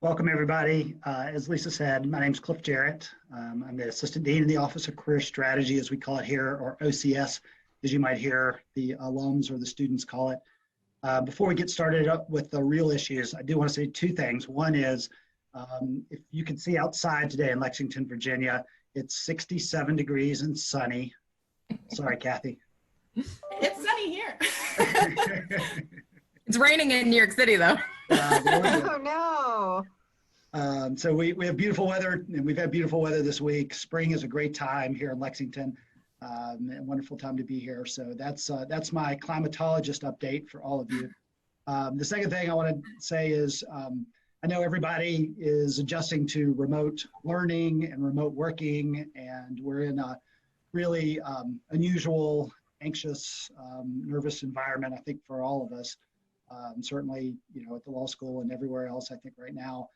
Welcome, everybody. As Lisa said, my name is Cliff Jarrett. I'm the Assistant Dean in the Office of Career Strategy, as we call it here, or OCS, as you might hear the alums or the students call it. Before we get started up with the real issues, I do want to say two things. One is, if you can see outside today in Lexington, Virginia, it's 67 degrees and sunny. Sorry, Kathy. It's sunny here. It's raining in New York City, though. Oh, no. So we have beautiful weather, and we've had beautiful weather this week. Spring is a great time here in Lexington, a wonderful time to be here. So that's my climatologist update for all of you. The second thing I want to say is I know everybody is adjusting to remote learning and remote working, and we're in a really unusual, anxious, nervous environment, I think, for all of us. Certainly, at the law school and everywhere else, I think right now.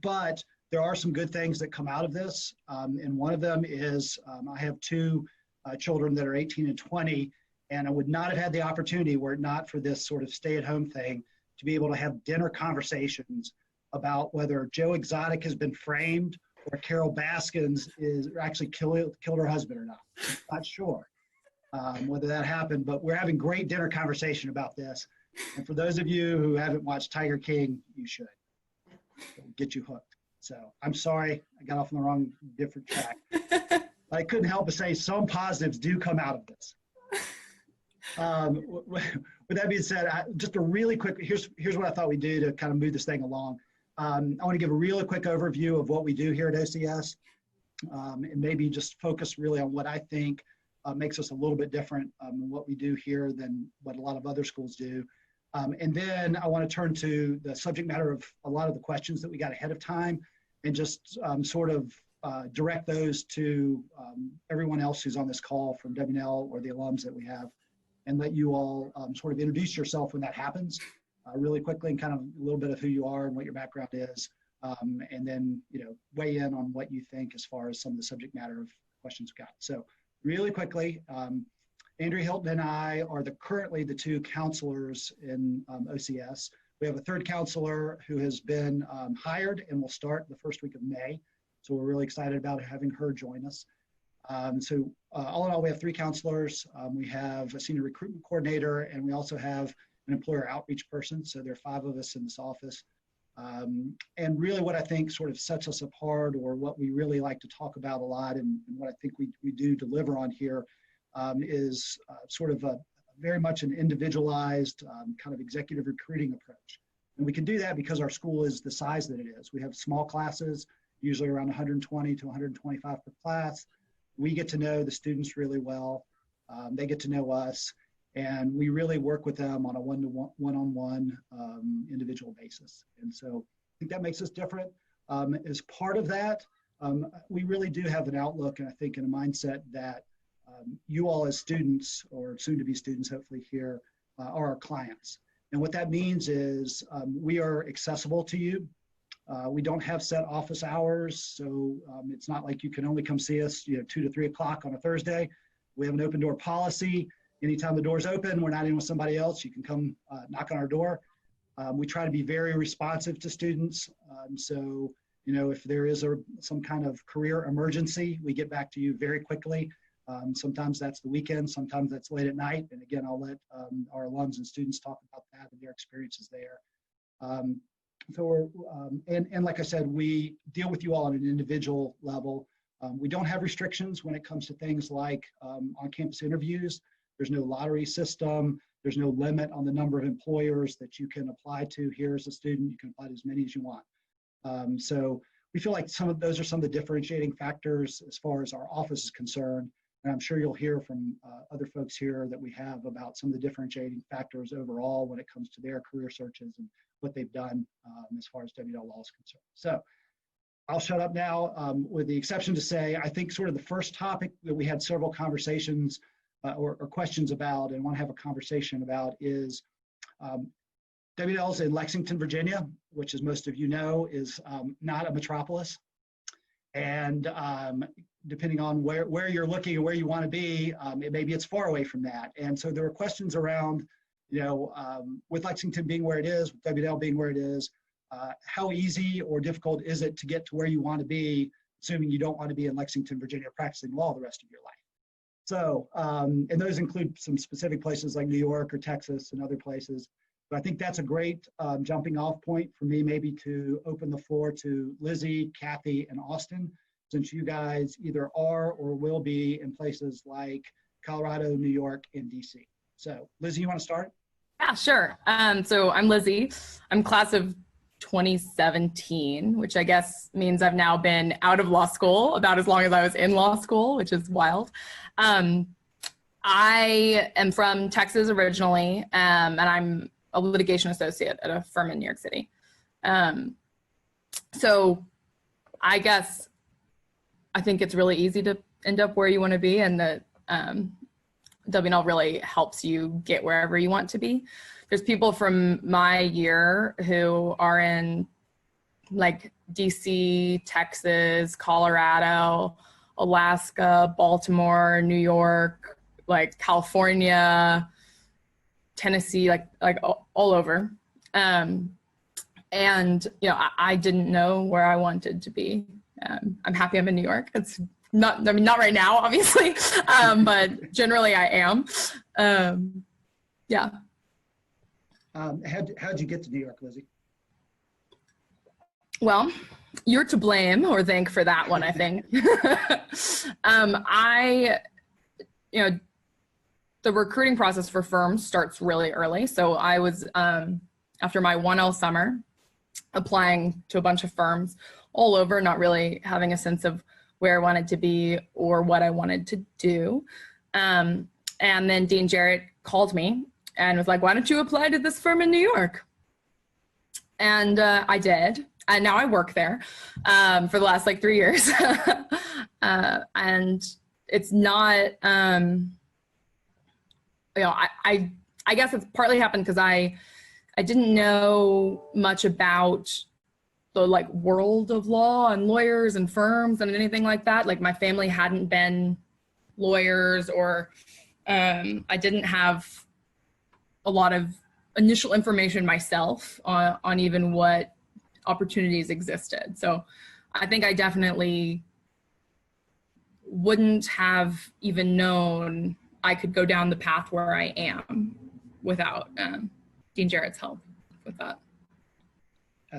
But there are some good things that come out of this. And one of them is I have two children that are 18 and 20, and I would not have had the opportunity were it not for this sort of stay-at-home thing to be able to have dinner conversations about whether Joe Exotic has been framed or Carol Baskins is actually killed her husband or not. Not sure whether that happened, but we're having great dinner conversation about this. And for those of you who haven't watched Tiger King, you should. It'll get you hooked. So I'm sorry, I got off on the wrong, different track. I couldn't help but say some positives do come out of this. With that being said, just a really quick, here's what I thought we'd do to kind of move this thing along. I want to give a really quick overview of what we do here at OCS, and maybe just focus really on what I think makes us a little bit different in what we do here than what a lot of other schools do. And then I want to turn to the subject matter of a lot of the questions that we got ahead of time and just sort of direct those to everyone else who's on this call from W&L or the alums that we have, and let you all sort of introduce yourself when that happens really quickly, and kind of a little bit of who you are and what your background is, and then weigh in on what you think as far as some of the subject matter of questions we got. So really quickly, Andrea Hilton and I are currently the two counselors in OCS. We have a third counselor who has been hired and will start the first week of May. So we're really excited about having her join us. So all in all, we have three counselors. We have a senior recruitment coordinator, and we also have an employer outreach person. So there are 5 of us in this office. And really what I think sort of sets us apart, or what we really like to talk about a lot, and what I think we do deliver on here, is sort of a very much an individualized kind of executive recruiting approach. And we can do that because our school is the size that it is. We have small classes, usually around 120 to 125 per class. We get to know the students really well. They get to know us, and we really work with them on a one-on-one individual basis. And so I think that makes us different. As part of that, we really do have an outlook, and I think in a mindset that you all as students, or soon to be students hopefully here, are our clients. And what that means is we are accessible to you. We don't have set office hours, so it's not like you can only come see us 2 to 3 o'clock on a Thursday. We have an open door policy. Anytime the door's open, we're not in with somebody else, you can come knock on our door. We try to be very responsive to students. So if there is some kind of career emergency, we get back to you very quickly. Sometimes that's the weekend, sometimes that's late at night. And again, I'll let our alums and students talk about that and their experiences there. And like I said, we deal with you all on an individual level. We don't have restrictions when it comes to things like on-campus interviews. There's no lottery system. There's no limit on the number of employers that you can apply to here as a student. You can apply to as many as you want. So we feel like those are some of the differentiating factors as far as our office is concerned. And I'm sure you'll hear from other folks here that we have about some of the differentiating factors overall when it comes to their career searches and what they've done as far as W&L Law is concerned. So I'll shut up now, with the exception to say, I think sort of the first topic that we had several conversations or questions about and want to have a conversation about is W&L's in Lexington, Virginia, which, as most of you know, is not a metropolis. And depending on where you're looking and where you want to be, maybe it's far away from that. And so there were questions around, with Lexington being where it is, with W&L being where it is, how easy or difficult is it to get to where you want to be, assuming you don't want to be in Lexington, Virginia, practicing law the rest of your life? So, and those include some specific places like New York or Texas and other places. But I think that's a great jumping off point for me, maybe to open the floor to Lizzie, Kathy, and Austin, since you guys either are or will be in places like Colorado, New York, and DC. So Lizzie, you want to start? Yeah, sure. So I'm Lizzie. I'm class of 2017, which I guess means I've now been out of law school about as long as I was in law school, which is wild. I am from Texas originally, and I'm a litigation associate at a firm in New York City. So I guess I think it's really easy to end up where you want to be, and that W&L really helps you get wherever you want to be. There's people from my year who are in like DC, Texas, Colorado, Alaska, Baltimore, New York, like California, Tennessee, like all over. And you know, I didn't know where I wanted to be. I'm happy I'm in New York. It's not, I mean, not right now, obviously, but generally I am. Yeah. How'd you get to New York, Lizzie? Well, you're to blame or thank for that one, I think. You know, the recruiting process for firms starts really early. So I was, after my 1L summer, applying to a bunch of firms all over, not really having a sense of where I wanted to be or what I wanted to do. And then Dean Jarrett called me and was like, why don't you apply to this firm in New York? And I did. And now I work there for the last like 3 years. And it's not, you know, I guess it's partly happened because I didn't know much about the like world of law and lawyers and firms and anything like that. Like my family hadn't been lawyers, or I didn't have a lot of initial information myself on even what opportunities existed. So I think I definitely wouldn't have even known I could go down the path where I am without Dean Jarrett's help with that.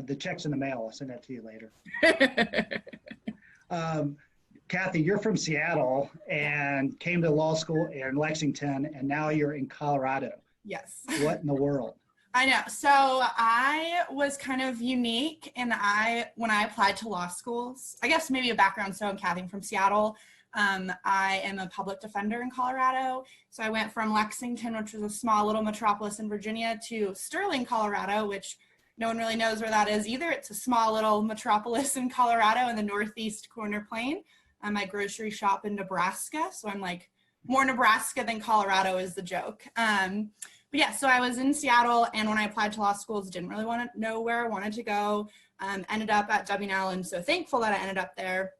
The check's in the mail. I'll send that to you later. Kathy, you're from Seattle and came to law school in Lexington, and now you're in Colorado. Yes. What in the world? I know. So I was kind of unique, and when I applied to law schools, I guess maybe a background. So I'm Kathy, I'm from Seattle. I am a public defender in Colorado. So I went from Lexington, which was a small little metropolis in Virginia, to Sterling, Colorado, which no one really knows where that is either. It's a small little metropolis in Colorado in the northeast corner plain. I grocery shop in Nebraska. So I'm like more Nebraska than Colorado is the joke. But yeah, so I was in Seattle, and when I applied to law schools, didn't really want to know where I wanted to go. Ended up at W&L, and so thankful that I ended up there.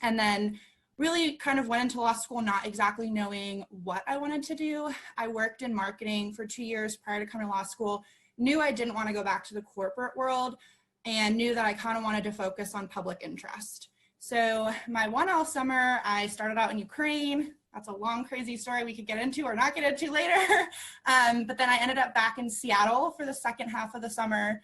And then really kind of went into law school not exactly knowing what I wanted to do. I worked in marketing for 2 years prior to coming to law school, knew I didn't want to go back to the corporate world, and knew that I kind of wanted to focus on public interest. So my 1L summer, I started out in Ukraine. That's a long, crazy story we could get into or not get into later. But then I ended up back in Seattle for the second half of the summer,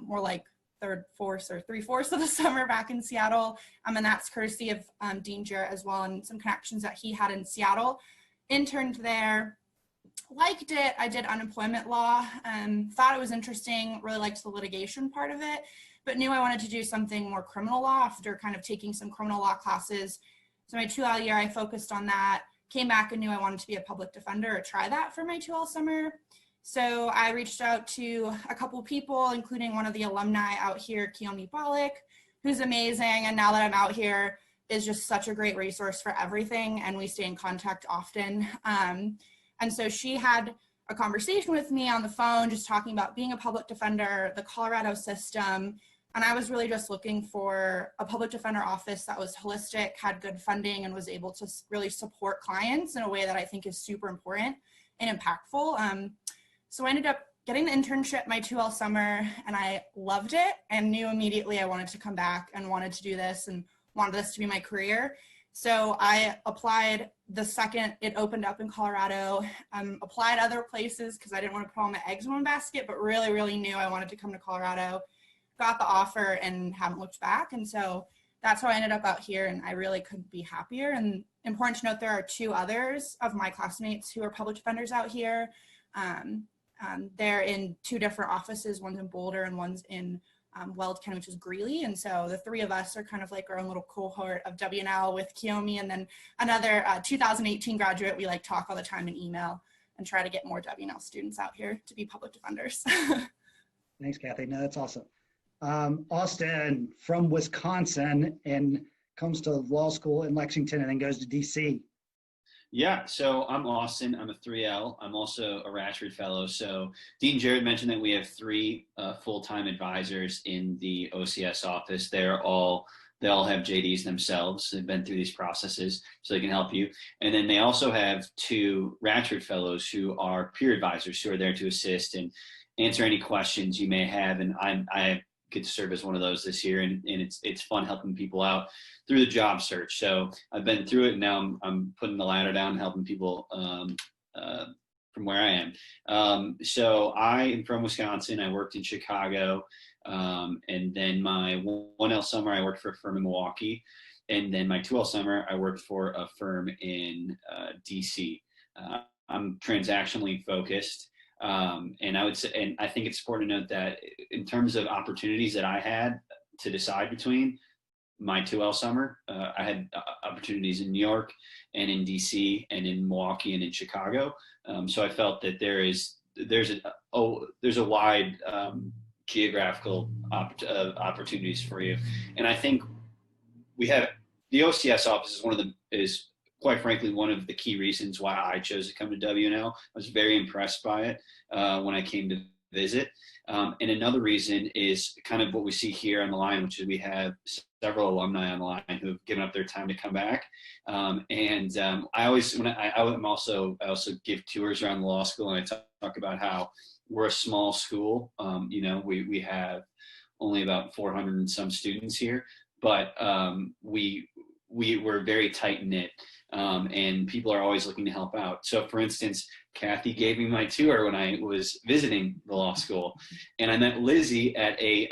more like three-fourths of the summer back in Seattle. And that's courtesy of Dean Jarrett as well, and some connections that he had in Seattle. Interned there, liked it. I did unemployment law, thought it was interesting, really liked the litigation part of it, but knew I wanted to do something more criminal law after kind of taking some criminal law classes. So my 2L year, I focused on that, came back and knew I wanted to be a public defender or try that for my 2L summer. So I reached out to a couple people, including one of the alumni out here, Keone Bollick, who's amazing. And now that I'm out here, is just such a great resource for everything. And we stay in contact often. And so she had a conversation with me on the phone, just talking about being a public defender, the Colorado system. And I was really just looking for a public defender office that was holistic, had good funding, and was able to really support clients in a way that I think is super important and impactful. So I ended up getting the internship my 2L summer, and I loved it and knew immediately I wanted to come back and wanted to do this and wanted this to be my career. So I applied the second it opened up in Colorado, applied other places because I didn't want to put all my eggs in one basket, but really, really knew I wanted to come to Colorado, got the offer and haven't looked back. And so that's how I ended up out here, and I really couldn't be happier. And important to note, there are 2 others of my classmates who are public defenders out here. They're in 2 different offices. One's in Boulder and one's in Weld County, which is Greeley. And so the 3 of us are kind of like our own little cohort of W&L with Kiyomi, and then another 2018 graduate. We like talk all the time in email and try to get more W&L students out here to be public defenders. Thanks, Kathy. No, that's awesome. Austin from Wisconsin and comes to law school in Lexington and then goes to DC. Yeah, so I'm Austin. I'm a 3L. I'm also a Rashford Fellow. So Dean Jarrett mentioned that we have 3 full-time advisors in the OCS office. They all have JDs themselves. They've been through these processes, so they can help you. And then they also have 2 Rashford Fellows who are peer advisors who are there to assist and answer any questions you may have. And I get to serve as one of those this year, and it's fun helping people out through the job search. So I've been through it, and now I'm putting the ladder down and helping people from where I am. So I am from Wisconsin. I worked in Chicago, and then my 1L summer I worked for a firm in Milwaukee, and then my 2L summer I worked for a firm in DC. I'm transactionally focused. And I would say, and I think it's important to note that in terms of opportunities that I had to decide between my 2L summer, I had opportunities in New York and in DC and in Milwaukee and in Chicago. So I felt that there's a wide geographical opportunities for you. And I think we have the OCS office is quite frankly one of the key reasons why I chose to come to W&L. I was very impressed by it when I came to visit. And another reason is kind of what we see here on the line, which is we have several alumni on the line who have given up their time to come back. I also give tours around the law school, and I talk about how we're a small school. We have only about 400 and some students here, but we're very tight knit. And people are always looking to help out. So for instance, Kathy gave me my tour when I was visiting the law school, and I met Lizzie at a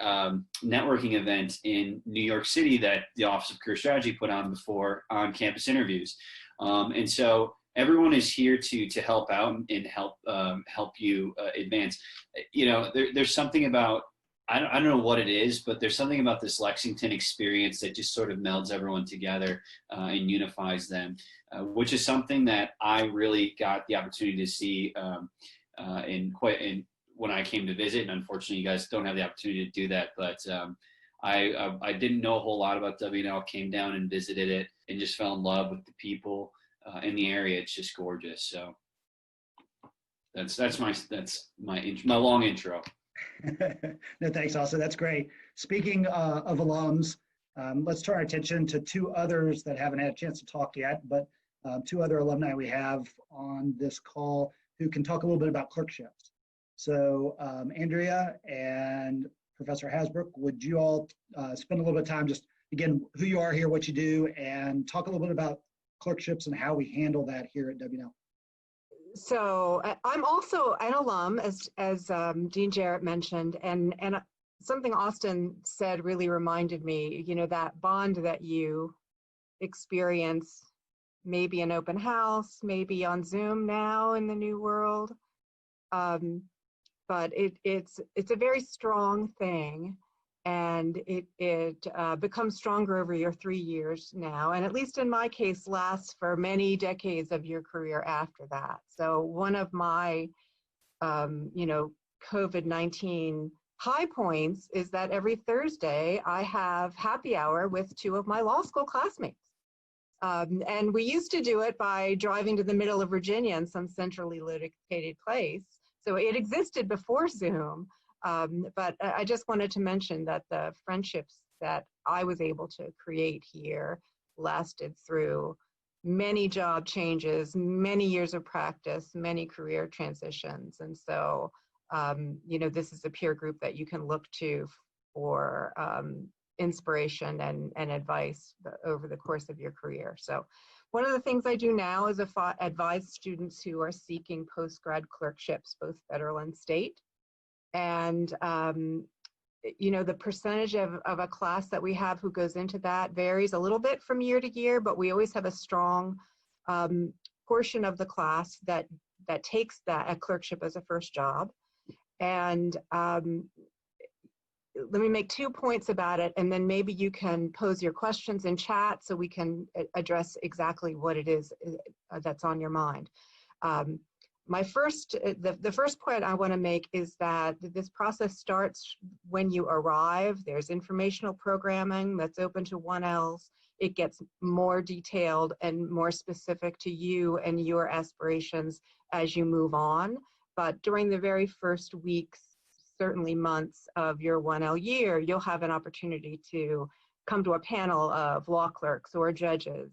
networking event in New York City that the Office of Career Strategy put on before on-campus interviews. And so everyone is here to help out and help you advance. There's something about, I don't know what it is, but there's something about this Lexington experience that just sort of melds everyone together and unifies them, which is something that I really got the opportunity to see when I came to visit. And unfortunately, you guys don't have the opportunity to do that. But I didn't know a whole lot about W&L, came down and visited it, and just fell in love with the people in the area. It's just gorgeous. So that's my long intro. No, thanks, Austin. That's great. Speaking of alums, let's turn our attention to 2 others that haven't had a chance to talk yet, but 2 other alumni we have on this call who can talk a little bit about clerkships. So Andrea and Professor Hasbrouck, would you all spend a little bit of time just, again, who you are here, what you do, and talk a little bit about clerkships and how we handle that here at W&L. So I'm also an alum, as Dean Jarrett mentioned, and something Austin said really reminded me, that bond that you experience, maybe an open house, maybe on Zoom now in the new world, but it's a very strong thing, and it becomes stronger over your 3 years now, and at least in my case lasts for many decades of your career after that. So one of my COVID-19 high points is that every Thursday I have happy hour with 2 of my law school classmates, and we used to do it by driving to the middle of Virginia in some centrally located place. So it existed before Zoom. But I just wanted to mention that the friendships that I was able to create here lasted through many job changes, many years of practice, many career transitions. And so this is a peer group that you can look to for inspiration and advice over the course of your career. So one of the things I do now is advise students who are seeking post-grad clerkships, both federal and state. And, the percentage of a class that we have who goes into that varies a little bit from year to year, but we always have a strong portion of the class that takes a clerkship as a first job. And let me make 2 points about it, and then maybe you can pose your questions in chat so we can address exactly what it is that's on your mind. The first point I want to make is that this process starts when you arrive. There's informational programming that's open to 1Ls. It gets more detailed and more specific to you and your aspirations as you move on. But during the very first weeks, certainly months of your 1L year, you'll have an opportunity to come to a panel of law clerks or judges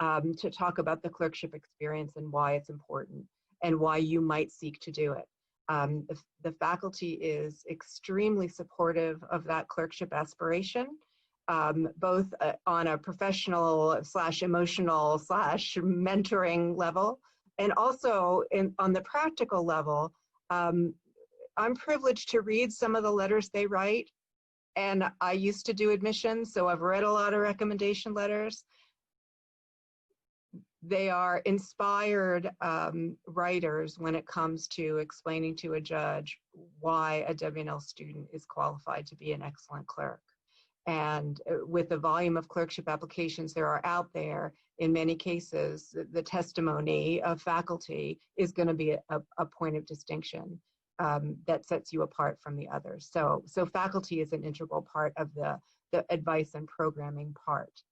to talk about the clerkship experience and why it's important and why you might seek to do it. The faculty is extremely supportive of that clerkship aspiration, both on a professional / emotional / mentoring level, and also on the practical level. I'm privileged to read some of the letters they write, and I used to do admissions, so I've read a lot of recommendation letters. They are inspired writers when it comes to explaining to a judge why a W&L student is qualified to be an excellent clerk. And with the volume of clerkship applications there are out there, in many cases, the testimony of faculty is going to be a point of distinction that sets you apart from the others. So faculty is an integral part of the advice and programming part.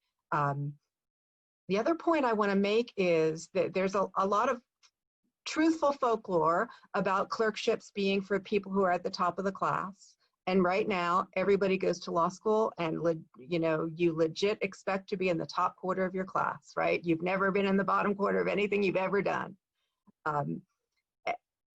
The other point I want to make is that there's a lot of truthful folklore about clerkships being for people who are at the top of the class. And right now, everybody goes to law school and, you legit expect to be in the top quarter of your class, right? You've never been in the bottom quarter of anything you've ever done. And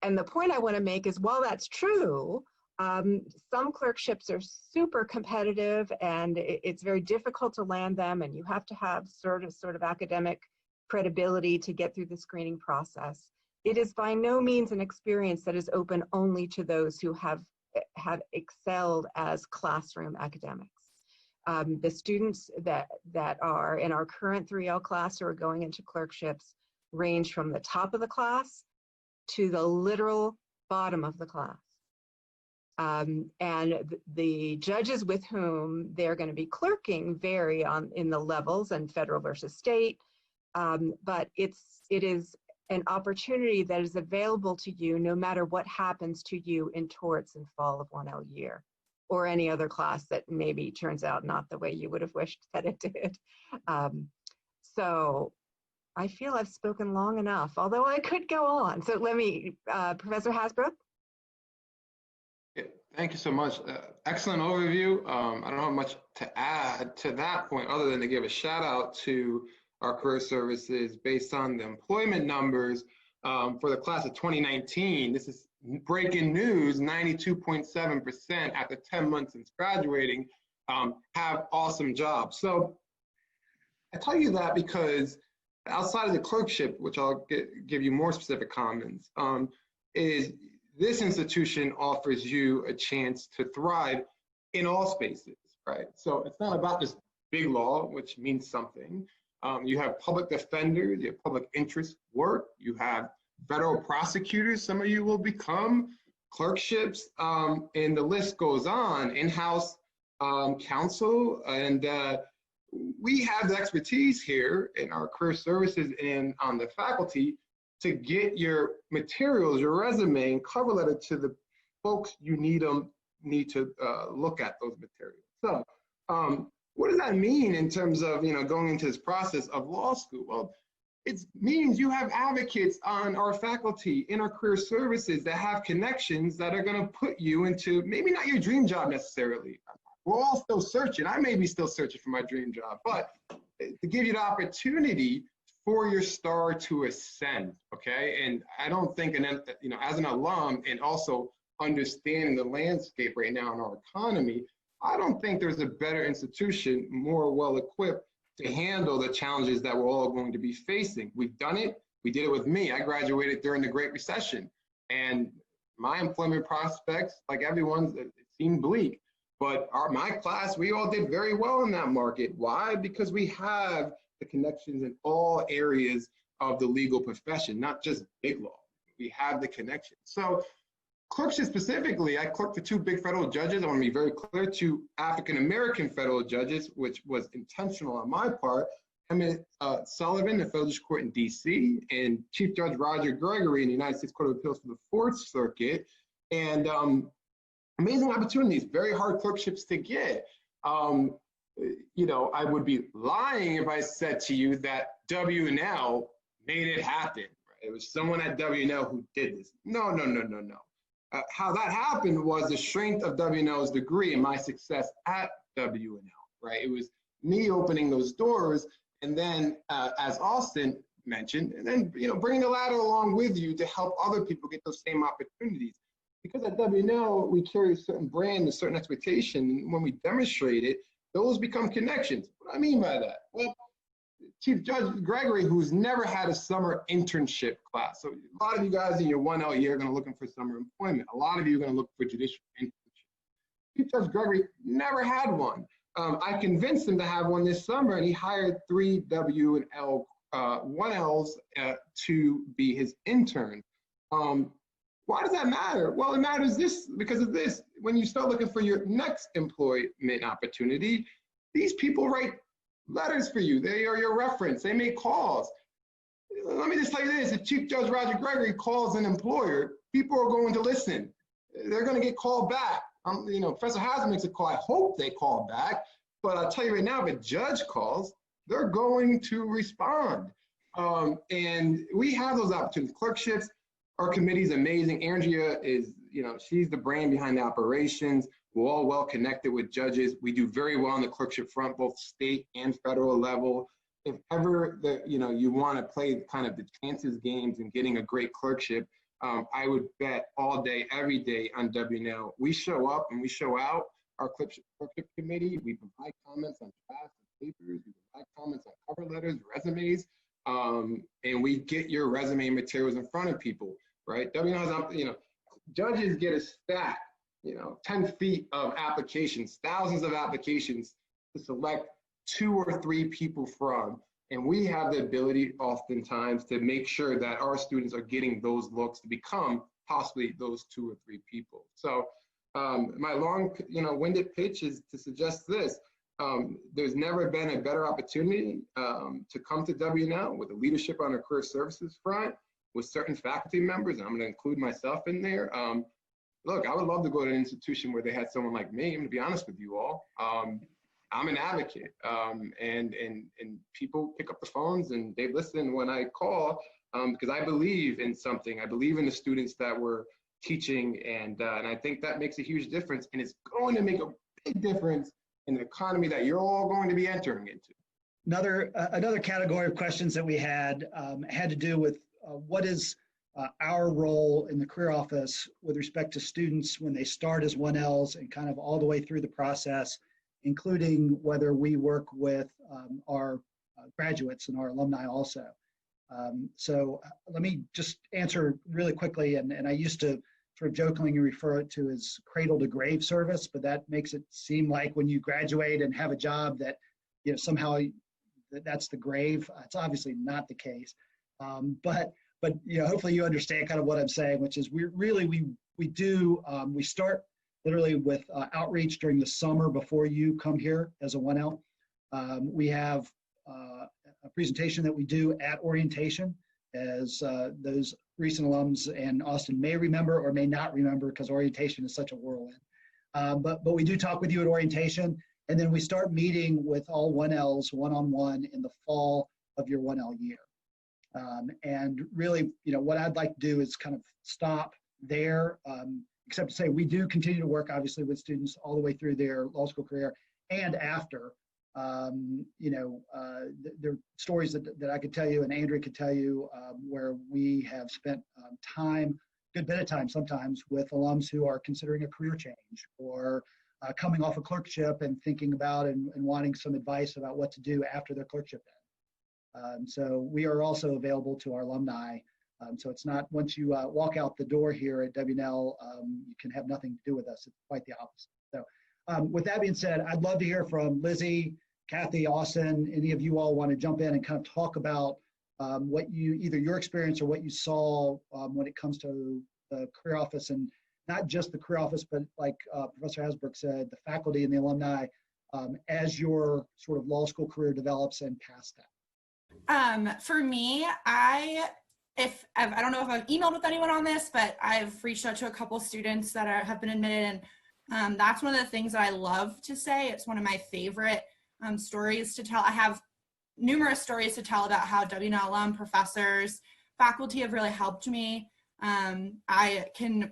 the point I want to make is, while that's true, some clerkships are super competitive and it's very difficult to land them, and you have to have sort of academic credibility to get through the screening process. It is by no means an experience that is open only to those who have excelled as classroom academics. The students that are in our current 3L class who are going into clerkships range from the top of the class to the literal bottom of the class. And the judges with whom they're going to be clerking vary in the levels and federal versus state, but it is an opportunity that is available to you no matter what happens to you in torts in fall of 1L year, or any other class that maybe turns out not the way you would have wished that it did. So I feel I've spoken long enough, although I could go on. So let me, Professor Hasbrouck. Yeah, thank you so much. Excellent overview. I don't have much to add to that point other than to give a shout out to our career services based on the employment numbers for the class of 2019. This is breaking news. 92.7% after 10 months since graduating have awesome jobs. So I tell you that because outside of the clerkship, which I'll give you more specific comments, is this institution offers you a chance to thrive in all spaces, right? So it's not about this big law, which means something. You have public defenders, you have public interest work, you have federal prosecutors, some of you will become clerkships, and the list goes on, in-house counsel, and we have the expertise here in our career services and on the faculty to get your materials, your resume and cover letter to the folks you need to look at those materials. So what does that mean in terms of going into this process of law school? Well, it means you have advocates on our faculty in our career services that have connections that are going to put you into maybe not your dream job necessarily. We're all still searching. I may be still searching for my dream job, but to give you the opportunity for your star to ascend, okay? And I don't think, as an alum and also understanding the landscape right now in our economy, I don't think there's a better institution more well equipped to handle the challenges that we're all going to be facing. We've done it. We did it with me. I graduated during the Great Recession, and my employment prospects, like everyone's, it seemed bleak. But my class, we all did very well in that market. Why? Because we have the connections in all areas of the legal profession, not just big law. We have the connection. So clerkship specifically, I clerked for 2 big federal judges. I want to be very clear, 2 African-American federal judges, which was intentional on my part. Emmett Sullivan, the federal district court in DC, and Chief Judge Roger Gregory in the United States Court of Appeals for the 4th Circuit. And amazing opportunities, very hard clerkships to get. You know, I would be lying if I said to you that W&L made it happen. It was someone at W&L who did this. No. How that happened was the strength of W&L's degree and my success at W&L, right? It was me opening those doors, and then as Austin mentioned, and then, you know, bringing the ladder along with you to help other people get those same opportunities. Because at W&L, we carry a certain brand, a certain expectation, and when we demonstrate it, those become connections. What do I mean by that? Well, Chief Judge Gregory, who's never had a summer internship class. So a lot of you guys in your 1L year are going to looking for summer employment. A lot of you are going to look for judicial internship. Chief Judge Gregory never had one. I convinced him to have one this summer, and he hired 3 W&L 1Ls to be his intern. Why does that matter? Well, it matters because of this. When you start looking for your next employment opportunity, these people write letters for you. They are your reference. They make calls. Let me just tell you this. If Chief Judge Roger Gregory calls an employer, people are going to listen. They're going to get called back. You know, Professor Hasbrouck makes a call. I hope they call back. But I'll tell you right now, if a judge calls, they're going to respond. And we have those opportunities. Clerkships, our committee is amazing. Andrea is, you know, she's the brain behind the operations. We're all well connected with judges. We do very well on the clerkship front, both state and federal level. If ever you want to play kind of the chances games and getting a great clerkship, I would bet all day, every day on W&L. We show up and we show out. Our clerkship committee, we provide comments on drafts and papers. We provide comments on cover letters, resumes, and we get your resume materials in front of people, right? W&L has, judges get a stack, 10 feet of applications, thousands of applications to select 2 or 3 people from. And we have the ability oftentimes to make sure that our students are getting those looks to become possibly those 2 or 3 people. So my long, winded pitch is to suggest this. There's never been a better opportunity to come to W&L with the leadership on our career services front with certain faculty members, and I'm going to include myself in there. Look, I would love to go to an institution where they had someone like me. I'm going to be honest with you all. I'm an advocate, and people pick up the phones and they listen when I call because I believe in something. I believe in the students that we're teaching, and I think that makes a huge difference, and it's going to make a big difference in the economy that you're all going to be entering into. Another category of questions that we had to do with what is our role in the career office with respect to students when they start as 1Ls and kind of all the way through the process, including whether we work with our graduates and our alumni also. So let me just answer really quickly, and I used to sort of jokingly refer it to as cradle to grave service, but that makes it seem like when you graduate and have a job that somehow that's the grave. It's obviously not the case, but hopefully you understand kind of what I'm saying, which is we start literally with outreach during the summer before you come here as a 1L. We have a presentation that we do at orientation, as those recent alums and Austin may remember or may not remember because orientation is such a whirlwind. But we do talk with you at orientation, and then we start meeting with all 1Ls one-on-one in the fall of your 1L year. And really, what I'd like to do is kind of stop there, except to say we do continue to work, obviously, with students all the way through their law school career and after. There are stories that I could tell you and Andrea could tell you where we have spent time good bit of time sometimes with alums who are considering a career change or coming off a clerkship and thinking about and wanting some advice about what to do after their clerkship ends. So we are also available to our alumni. So it's not once you walk out the door here at W&L, you can have nothing to do with us. It's quite the opposite. So with that being said, I'd love to hear from Lizzie, Kathy, Austin, any of you all want to jump in and kind of talk about what you, either your experience or what you saw when it comes to the career office, and not just the career office, but like Professor Hasbrouck said, the faculty and the alumni as your sort of law school career develops and past that. For me, I don't know if I've emailed with anyone on this, but I've reached out to a couple students that have been admitted, and that's one of the things that I love to say. It's one of my favorite stories to tell. I have numerous stories to tell about how W&L alum, professors, faculty have really helped me. I can,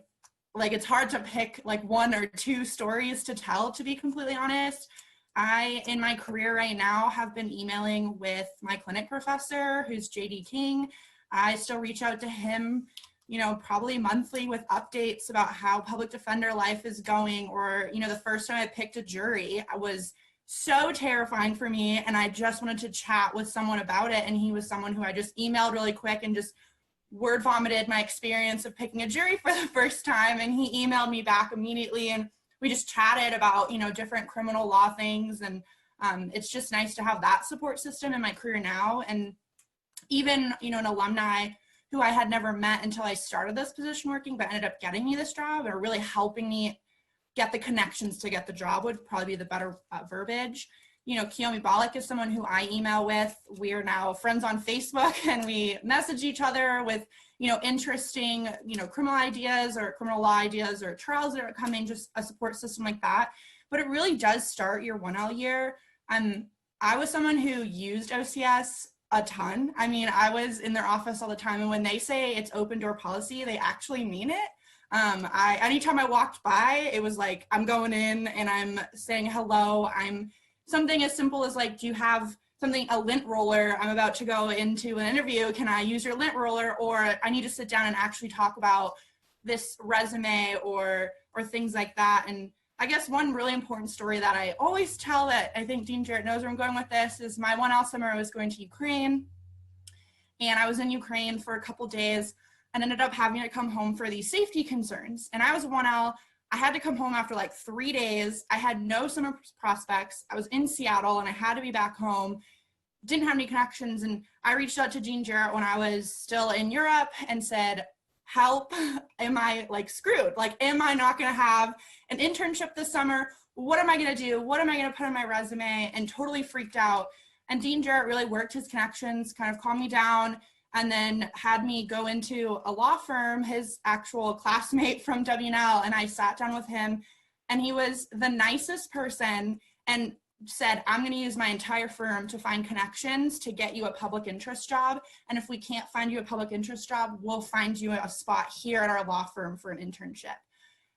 like, it's hard to pick like one or two stories to tell, to be completely honest. I, in my career right now, have been emailing with my clinic professor, who's JD King. I still reach out to him, you know, probably monthly with updates about how public defender life is going, or, you know, the first time I picked a jury, I was so terrifying for me, and I just wanted to chat with someone about it, and he was someone who I just emailed really quick and just word vomited my experience of picking a jury for the first time, and he emailed me back immediately, and we just chatted about, you know, different criminal law things, and it's just nice to have that support system in my career now. And even, you know, an alumni who I had never met until I started this position working, but ended up getting me this job, or really helping me get the connections to get the job would probably be the better verbiage. You know, Kiyomi Balak is someone who I email with. We are now friends on Facebook, and we message each other with, you know, interesting, you know, criminal ideas or criminal law ideas or trials that are coming, just a support system like that. But it really does start your 1L year. I was someone who used OCS a ton. I mean, I was in their office all the time, and when they say it's open door policy, they actually mean it. Anytime I walked by, it was like, I'm going in and I'm saying hello. I'm something as simple as like, do you have something, a lint roller? I'm about to go into an interview. Can I use your lint roller? Or I need to sit down and actually talk about this resume or things like that. And I guess one really important story that I always tell, that I think Dean Jarrett knows where I'm going with this, is my 1L summer I was going to Ukraine, and I was in Ukraine for a couple days and ended up having to come home for these safety concerns. And I was 1L. I had to come home after like 3 days. I had no summer prospects. I was in Seattle and I had to be back home. Didn't have any connections. And I reached out to Dean Jarrett when I was still in Europe and said, help, am I like screwed? Like, am I not gonna have an internship this summer? What am I gonna do? What am I gonna put on my resume? And totally freaked out. And Dean Jarrett really worked his connections, kind of calmed me down, and then had me go into a law firm, his actual classmate from W&L, and I sat down with him, and he was the nicest person and said, I'm going to use my entire firm to find connections to get you a public interest job, and if we can't find you a public interest job, we'll find you a spot here at our law firm for an internship.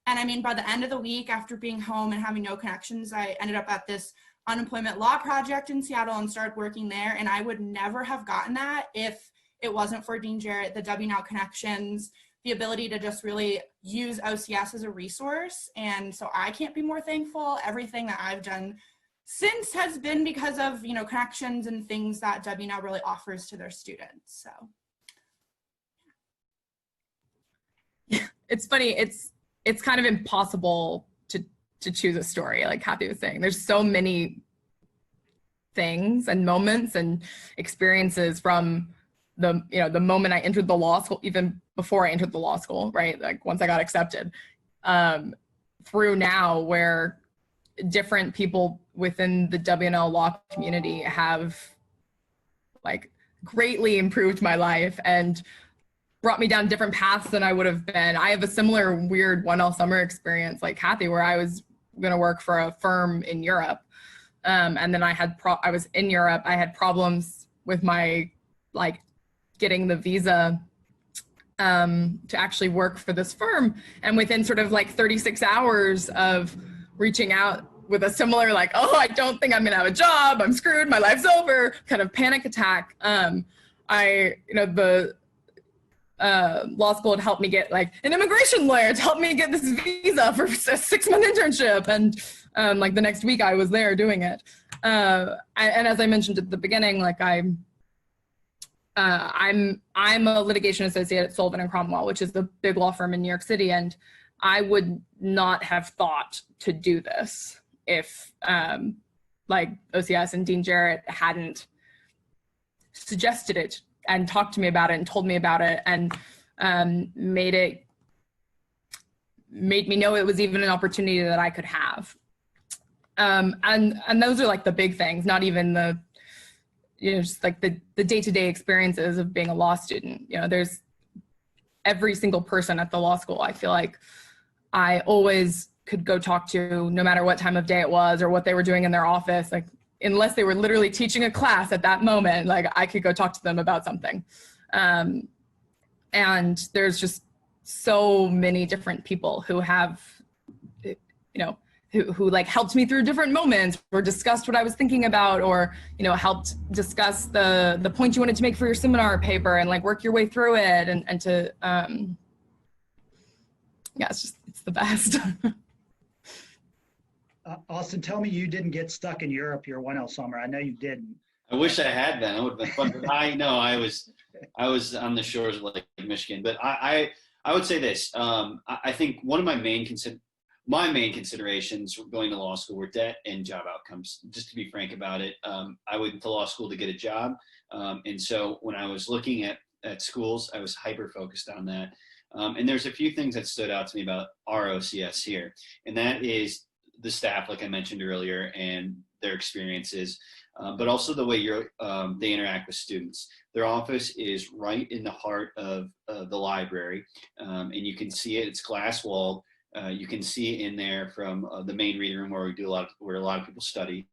And I mean, by the end of the week, after being home and having no connections, I ended up at this unemployment law project in Seattle and started working there, and I would never have gotten that if it wasn't for Dean Jarrett, the W&L connections, the ability to just really use OCS as a resource. And so I can't be more thankful. Everything that I've done since has been because of, you know, connections and things that W&L really offers to their students. So. It's funny. It's kind of impossible to choose a story, like Kathy was saying. There's so many things and moments and experiences from the moment I entered the law school, even before I entered the law school, right? Like once I got accepted, through now, where different people within the W&L law community have like greatly improved my life and brought me down different paths than I would have been. I have a similar weird 1L summer experience like Kathy, where I was going to work for a firm in Europe. And then I was in Europe. I had problems with my, like, getting the visa to actually work for this firm. And within sort of like 36 hours of reaching out with a similar, like, oh, I don't think I'm gonna have a job, I'm screwed, my life's over, kind of panic attack. law school had helped me get like an immigration lawyer to help me get this visa for a 6-month internship. And like the next week I was there doing it. And as I mentioned at the beginning, like I'm a litigation associate at Sullivan and Cromwell, which is the big law firm in New York City. And I would not have thought to do this if like OCS and Dean Jarrett hadn't suggested it and talked to me about it and told me about it and made me know it was even an opportunity that I could have. And those are like the big things, not even the, just like the day-to-day experiences of being a law student. There's every single person at the law school, I feel like I always could go talk to, no matter what time of day it was or what they were doing in their office, like unless they were literally teaching a class at that moment, like I could go talk to them about something. And there's just so many different people who have, who like helped me through different moments or discussed what I was thinking about, or, helped discuss the point you wanted to make for your seminar paper and like work your way through it and to, yeah, it's the best. Austin, tell me you didn't get stuck in Europe your 1L summer. I know you didn't. I wish I had been. It would have been fun. But I know I was on the shores of Lake Michigan. But I would say this. I think one of my main considerations going to law school were debt and job outcomes. Just to be frank about it, I went to law school to get a job, and so when I was looking at schools, I was hyper focused on that. And there's a few things that stood out to me about our OCS here, and that is the staff, like I mentioned earlier, and their experiences, but also the way they interact with students. Their office is right in the heart of the library, and you can see it. It's glass walled. You can see in there from the main reading room where a lot of people study.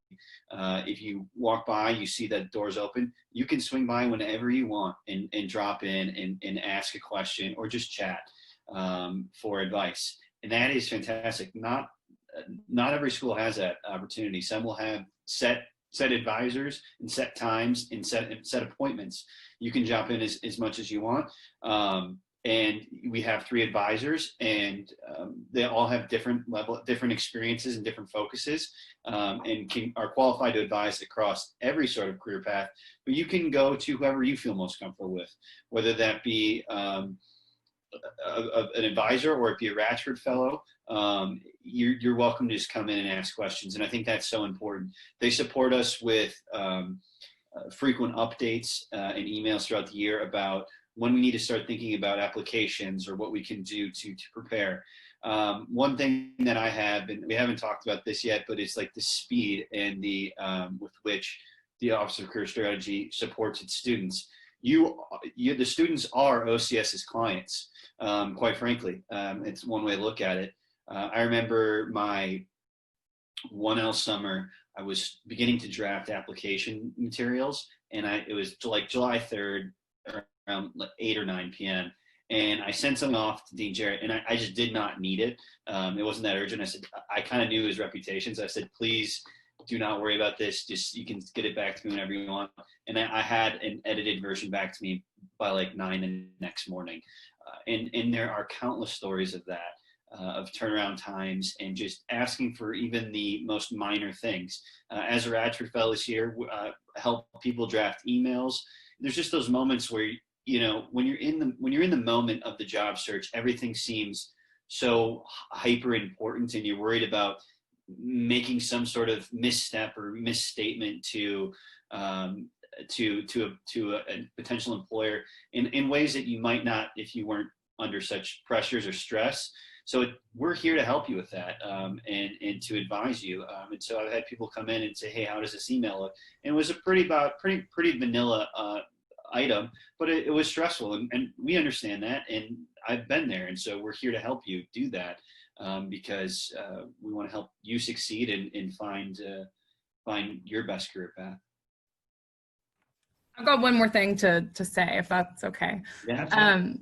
If you walk by, you see that doors open. You can swing by whenever you want and drop in and ask a question or just chat for advice. And that is fantastic. Not every school has that opportunity. Some will have set advisors and set times and set appointments. You can jump in as much as you want. And we have 3 advisors, and they all have different experiences and different focuses, and are qualified to advise across every sort of career path. But you can go to whoever you feel most comfortable with, whether that be an advisor or it be a Ratchford Fellow. You're welcome to just come in and ask questions, and I think that's so important. They support us with frequent updates and emails throughout the year about when we need to start thinking about applications or what we can do to prepare. One thing that I have, and we haven't talked about this yet, but it's like the speed and the with which the Office of Career Strategy supports its students. The students are OCS's clients, quite frankly. It's one way to look at it. I remember my 1L summer, I was beginning to draft application materials, and it was like July 3rd, around 8 or 9 p.m. And I sent something off to Dean Jarrett, and I just did not need it. It wasn't that urgent. I said, I kind of knew his reputation. So I said, please do not worry about this. Just, you can get it back to me whenever you want. And I had an edited version back to me by like 9 the next morning. And there are countless stories of that, of turnaround times and just asking for even the most minor things. As a Ratchford Fellow this year, help people draft emails. There's just those moments where, when you're in the moment of the job search, everything seems so hyper important, and you're worried about making some sort of misstep or misstatement to a potential employer in ways that you might not if you weren't under such pressures or stress. So we're here to help you with that, and to advise you. And so I've had people come in and say, "Hey, how does this email look?" And it was a pretty vanilla item, but it was stressful, and we understand that, and I've been there, and so we're here to help you do that, because we want to help you succeed and find your best career path. I've got one more thing to say, if that's okay. Yeah,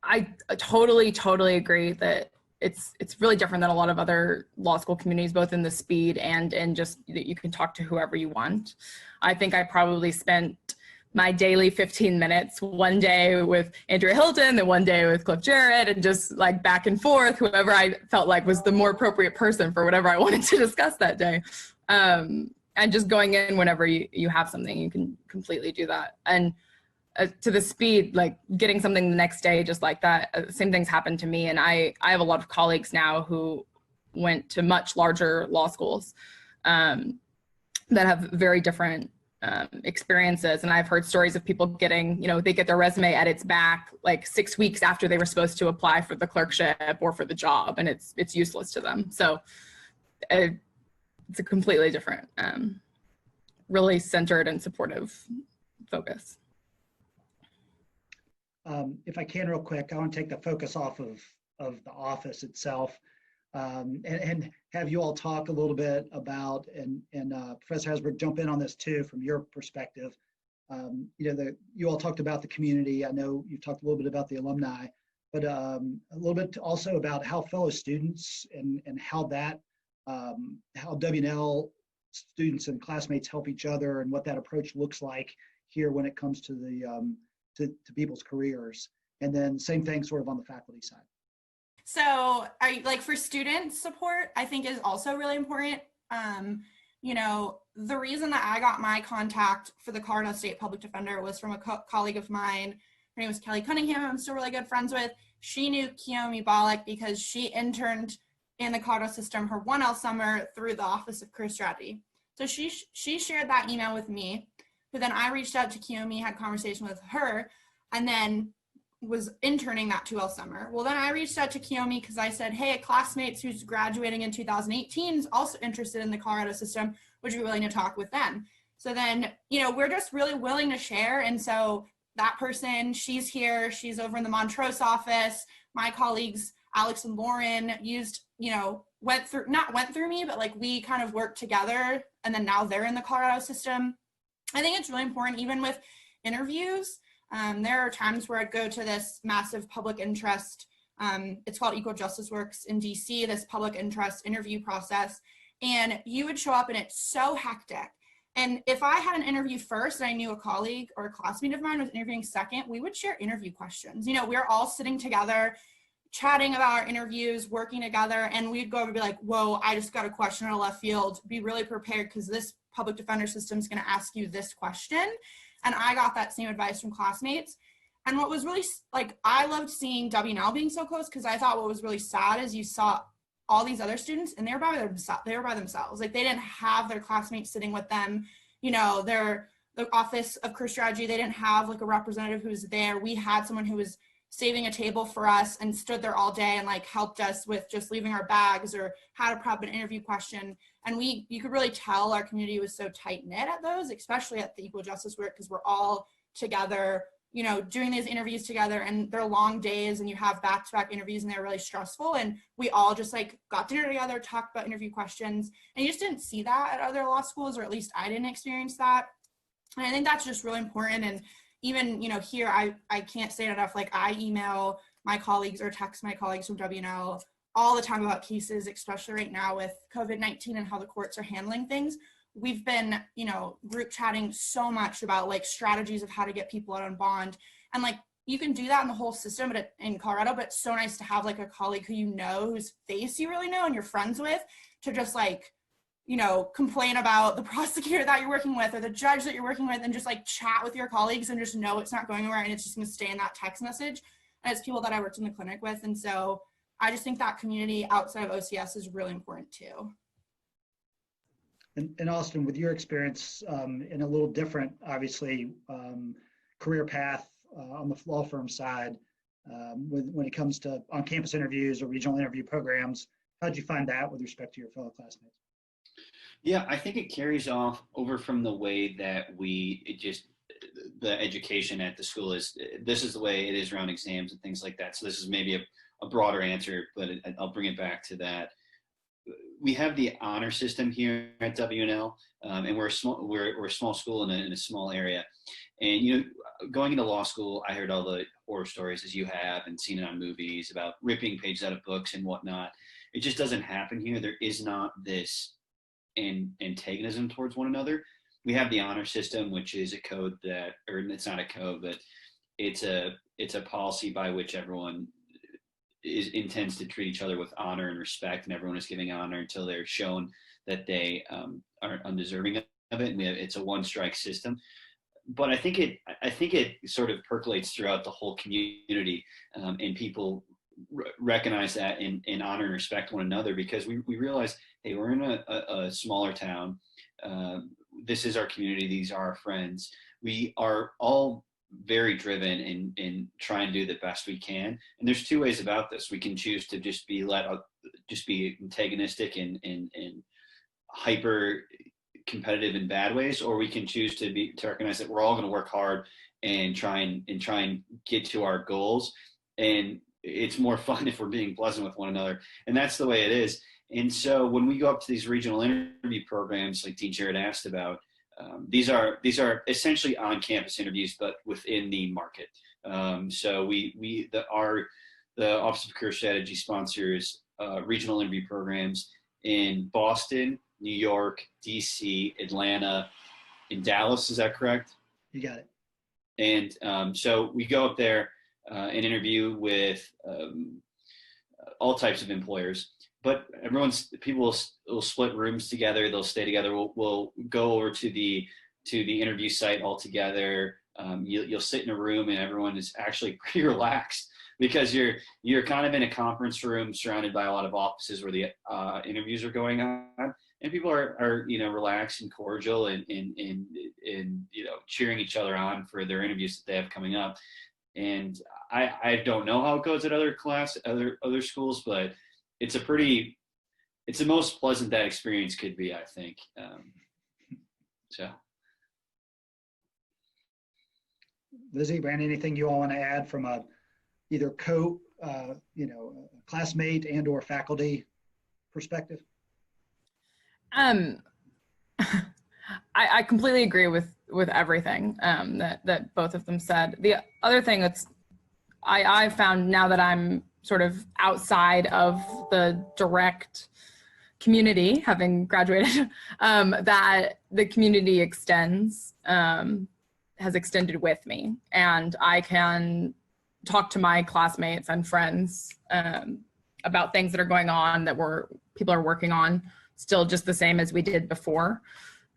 I totally agree that it's really different than a lot of other law school communities, both in the speed and in just that you can talk to whoever you want. I think I probably spent my daily 15 minutes, one day with Andrea Hilton, then one day with Jarrett, and just like back and forth, whoever I felt like was the more appropriate person for whatever I wanted to discuss that day. And just going in whenever you have something, you can completely do that. And to the speed, like getting something the next day, just like that, same things happened to me. And I have a lot of colleagues now who went to much larger law schools that have very different experiences. And I've heard stories of people getting, they get their resume edits back like 6 weeks after they were supposed to apply for the clerkship or for the job, and it's useless to them. So it's a completely different, really centered and supportive focus. If I can real quick, I want to take the focus off of the office itself, and have you all talk a little bit about, and Professor Hasbrouck, jump in on this too from your perspective. You all talked about the community. I know you talked a little bit about the alumni, but a little bit also about how fellow students and how that how W&L students and classmates help each other, and what that approach looks like here when it comes to the to people's careers. And then same thing sort of on the faculty side. So for student support, I think is also really important. The reason that I got my contact for the Colorado State Public Defender was from a colleague of mine. Her name was Kelly Cunningham. I'm still really good friends with. She knew Kiyomi Balak because she interned in the Colorado system her 1L summer through the Office of Career Strategy. So she shared that email with me, but then I reached out to Kiyomi, had conversation with her, and then was interning that 2L summer. Well, then I reached out to Kiyomi because I said, hey, a classmate who's graduating in 2018 is also interested in the Colorado system. Would you be willing to talk with them? So then, we're just really willing to share. And so that person, she's here, she's over in the Montrose office. My colleagues, Alex and Lauren, went through me, but like we kind of worked together, and then now they're in the Colorado system. I think it's really important, even with interviews. There are times where I'd go to this massive public interest, it's called Equal Justice Works in DC, this public interest interview process, and you would show up and it's so hectic. And if I had an interview first and I knew a colleague or a classmate of mine was interviewing second, we would share interview questions. We're all sitting together, chatting about our interviews, working together, and we'd go over and be like, whoa, I just got a question out of left field. Be really prepared because this public defender system is going to ask you this question. And I got that same advice from classmates. And what was really, I loved seeing W&L being so close, because I thought what was really sad is you saw all these other students and they were by themselves. Like, they didn't have their classmates sitting with them, the Office of Career Strategy, they didn't have like a representative who was there. We had someone who was saving a table for us and stood there all day and helped us with just leaving our bags or how to prep an interview question. And you could really tell our community was so tight knit at those, especially at the Equal Justice work, because we're all together, doing these interviews together, and they're long days and you have back-to-back interviews and they're really stressful. And we all just got dinner together, talked about interview questions, and you just didn't see that at other law schools, or at least I didn't experience that. And I think that's just really important. And even, here, I can't say it enough, I email my colleagues or text my colleagues from W&L all the time about cases, especially right now with COVID-19 and how the courts are handling things. We've been, group chatting so much about strategies of how to get people out on bond. And you can do that in the whole system in Colorado, but it's so nice to have a colleague who whose face you really know and you're friends with, to just complain about the prosecutor that you're working with or the judge that you're working with, and just chat with your colleagues and just know it's not going anywhere and it's just going to stay in that text message. And it's people that I worked in the clinic with. And so I just think that community outside of OCS is really important too. And Austin, with your experience in a little different, obviously, career path on the law firm side, when it comes to on-campus interviews or regional interview programs, how'd you find that with respect to your fellow classmates? Yeah, I think it carries off over from the way that the education at the school this is the way it is around exams and things like that. So this is maybe a broader answer, but I'll bring it back to that. We have the honor system here at W&L, and we're a small school in a small area. And going into law school, I heard all the horror stories, as you have, and seen it on movies about ripping pages out of books and whatnot. It just doesn't happen here. There is not this antagonism towards one another. we have the honor system, which is a code that, or it's not a code, but it's a policy by which everyone intends to treat each other with honor and respect, and everyone is giving honor until they're shown that they are undeserving of it. And it's a one-strike system. But I think it sort of percolates throughout the whole community, and people recognize that and honor and respect one another, because we realize, hey, we're in a smaller town. This is our community. These are our friends. We are all very driven and try and do the best we can. And there's two ways about this. We can choose to just be antagonistic and hyper competitive in bad ways, or we can choose to recognize that we're all going to work hard and try and get to our goals. And it's more fun if we're being pleasant with one another. And that's the way it is. And so when we go up to these regional interview programs, like Dean Jarrett asked about, these are essentially on-campus interviews, but within the market. So the Office of Career Strategy sponsors regional interview programs in Boston, New York, DC, Atlanta, in Dallas. Is that correct? You got it. And so we go up there and interview with all types of employers. But people will split rooms together. They'll stay together. We'll go over to the interview site all together. You'll sit in a room and everyone is actually pretty relaxed, because you're kind of in a conference room surrounded by a lot of offices where the interviews are going on, and people are relaxed and cordial and cheering each other on for their interviews that they have coming up. And I don't know how it goes at other schools, but it's the most pleasant that experience could be, I think. So. Lizzie, Brandon, anything you all want to add from either classmate and or faculty perspective? I completely agree with everything that both of them said. The other thing I found, now that I'm sort of outside of the direct community, having graduated, that the community has extended with me, and I can talk to my classmates and friends about things that are going on that people are working on still just the same as we did before.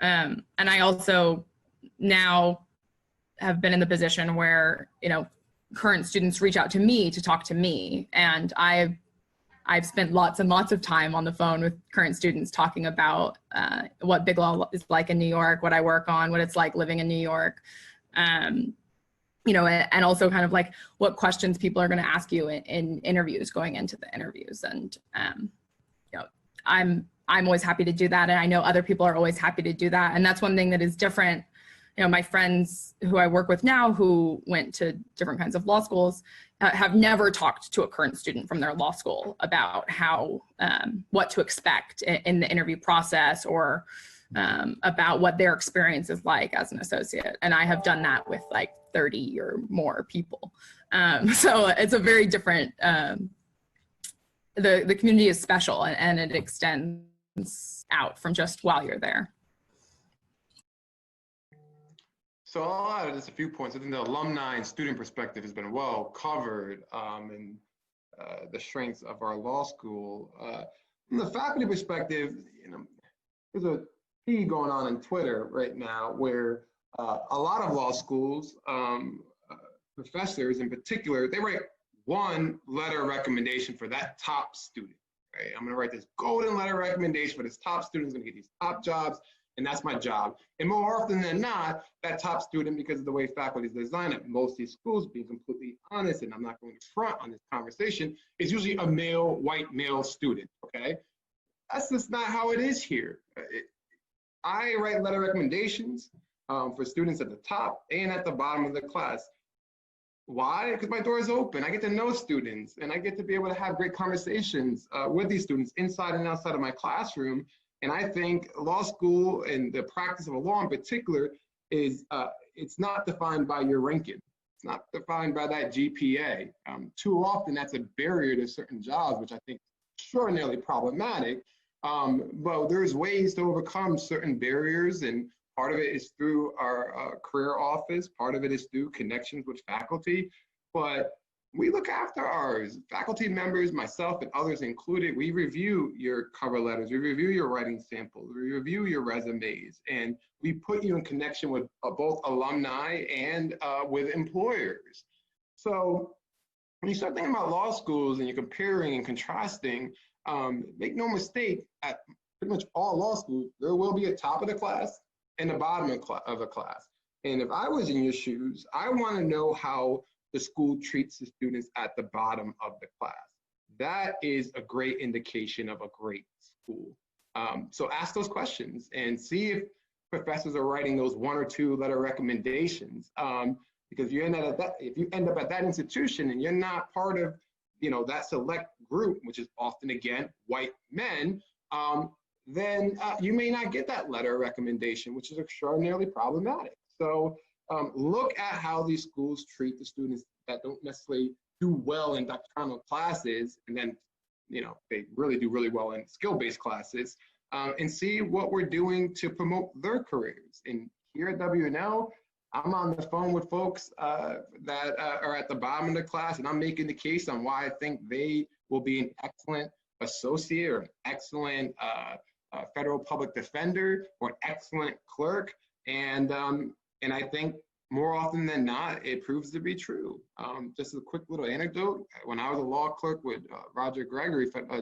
And I also now have been in the position where, current students reach out to me to talk to me. And I've spent lots and lots of time on the phone with current students talking about what big law is like in New York, what I work on, what it's like living in New York. And also kind of like what questions people are going to ask you in interviews, going into the interviews. And, I'm always happy to do that. And I know other people are always happy to do that. And that's one thing that is different. My friends who I work with now, who went to different kinds of law schools, have never talked to a current student from their law school about what to expect in the interview process, or about what their experience is like as an associate. And I have done that with like 30 or more people. So it's a very different, the community is special, and it extends out from just while you're there. So I'll add just a few points. I think the alumni and student perspective has been well covered in the strengths of our law school. From the faculty perspective, there's a feed going on Twitter right now where a lot of law schools, professors in particular, they write one letter of recommendation for that top student. Right? I'm going to write this golden letter of recommendation for this top student who's going to get these top jobs, and that's my job. And more often than not, that top student, because of the way faculty is designed at most of these schools, being completely honest, and I'm not going to front on this conversation, is usually a white male student, okay? That's just not how it is here. I write letter recommendations for students at the top and at the bottom of the class. Why? Because my door is open. I get to know students, and I get to be able to have great conversations with these students inside and outside of my classroom. And I think law school and the practice of a law in particular is, it's not defined by your ranking. It's not defined by that GPA. Too often that's a barrier to certain jobs, which I think is extraordinarily problematic. But there's ways to overcome certain barriers and Part of it is through our career office. Part of it is through connections with faculty. But we look after ours. Faculty members, myself and others included, we review your cover letters, we review your writing samples, we review your resumes, and we put you in connection with both alumni and with employers. So when you start thinking about law schools and you're comparing and contrasting, make no mistake, at pretty much all law schools, there will be a top of the class and the bottom of a class. And if I was in your shoes, I want to know how the school treats the students at the bottom of the class. That is a great indication of a great school. So ask those questions and see if professors are writing those 1 or 2 letter recommendations. Because if you end up at that institution and you're not part of, that select group, which is often, again, white men, then you may not get that letter of recommendation, which is extraordinarily problematic. So look at how these schools treat the students that don't necessarily do well in doctrinal classes, and then they really do really well in skill-based classes, and see what we're doing to promote their careers. And here at W&L, I'm on the phone with folks that are at the bottom of the class, and I'm making the case on why I think they will be an excellent associate or an excellent federal public defender or an excellent clerk. And I think more often than not, it proves to be true. Just a quick little anecdote. When I was a law clerk with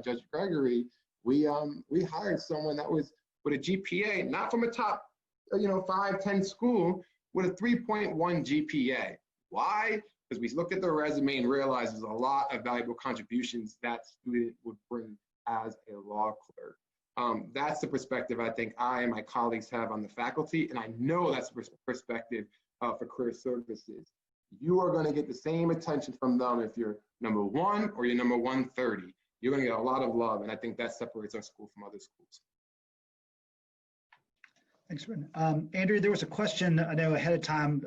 Judge Gregory, we hired someone that was with a GPA, not from a top 5-10 school, with a 3.1 GPA. Why? Because we looked at the resume and realized there's a lot of valuable contributions that student would bring as a law clerk. That's the perspective I think I and my colleagues have on the faculty, and I know that's the perspective for career services. You are going to get the same attention from them if you're number 1 or you're number 130. You're going to get a lot of love, and I think that separates our school from other schools. Thanks, Brendan. Andrea, there was a question, I know ahead of time,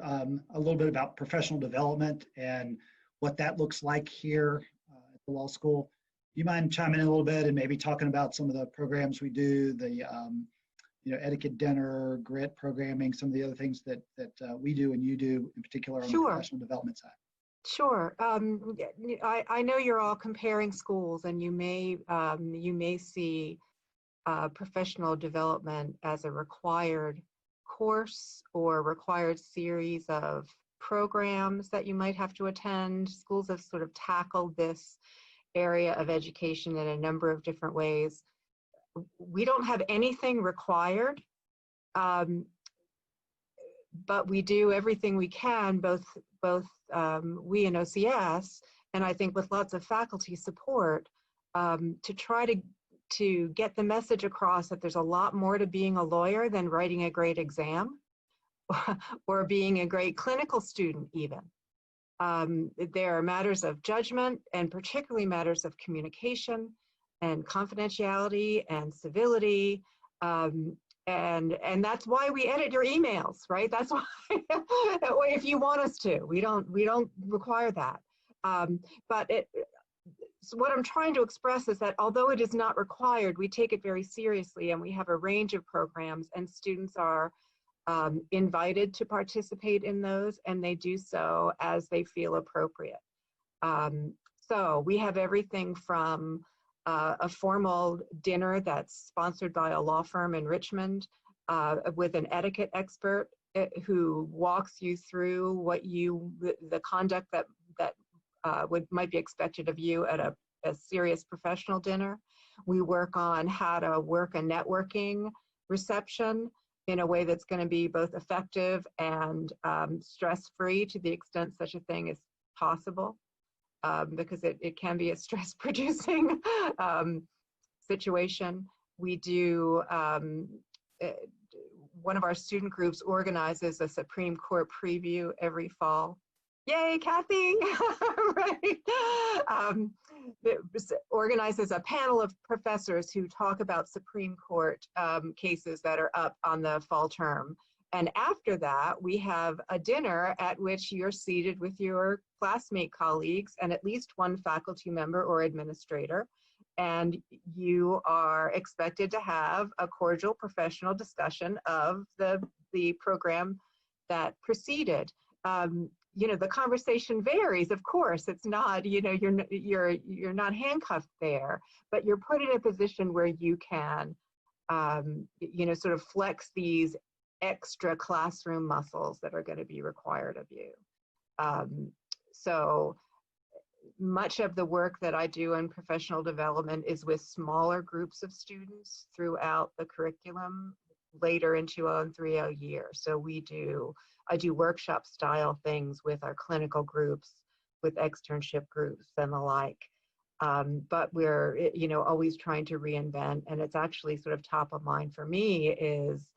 a little bit about professional development and what that looks like here at the law school. Do you mind chiming in a little bit and maybe talking about some of the programs we do, the etiquette dinner, grit programming, some of the other things that we do and you do in particular on the professional development side? Sure. I know you're all comparing schools, and you may see professional development as a required course or required series of programs that you might have to attend. Schools have sort of tackled this area of education in a number of different ways. We don't have anything required, but we do everything we can, both we and OCS, and I think with lots of faculty support, to try to get the message across that there's a lot more to being a lawyer than writing a great exam or being a great clinical student even. There are matters of judgment, and particularly matters of communication and confidentiality and civility. And that's why we edit your emails, right? That's why, if you want us to, we don't require that. So what I'm trying to express is that although it is not required, we take it very seriously, and we have a range of programs, and students are invited to participate in those, and they do so as they feel appropriate. So we have everything from a formal dinner that's sponsored by a law firm in Richmond with an etiquette expert who walks you through the conduct that might be expected of you at a serious professional dinner. We work on how to work a networking reception in a way that's going to be both effective and stress-free to the extent such a thing is possible, because it can be a stress-producing situation. We do, one of our student groups organizes a Supreme Court preview every fall. Yay, Kathy! Right. Organizes a panel of professors who talk about Supreme Court cases that are up on the fall term. And after that, we have a dinner at which you're seated with your classmate colleagues and at least one faculty member or administrator. And you are expected to have a cordial professional discussion of the the program that preceded. You know, the conversation varies, of course. It's not, you know, you're not handcuffed there, but you're put in a position where you can, you know, sort of flex these extra classroom muscles that are going to be required of you. So much of the work that I do in professional development is with smaller groups of students throughout the curriculum later in 2L and 3L year. So I do workshop style things with our clinical groups, with externship groups and the like. But we're, you know, always trying to reinvent, and it's actually sort of top of mind for me is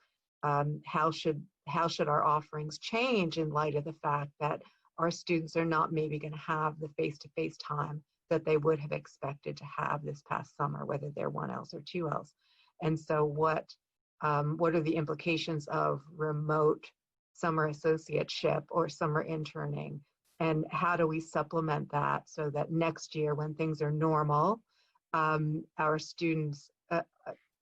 how should our offerings change in light of the fact that our students are not maybe going to have the face-to-face time that they would have expected to have this past summer, whether they're 1Ls or 2Ls. And so what are the implications of remote summer associateship or summer interning? And how do we supplement that so that next year when things are normal, our students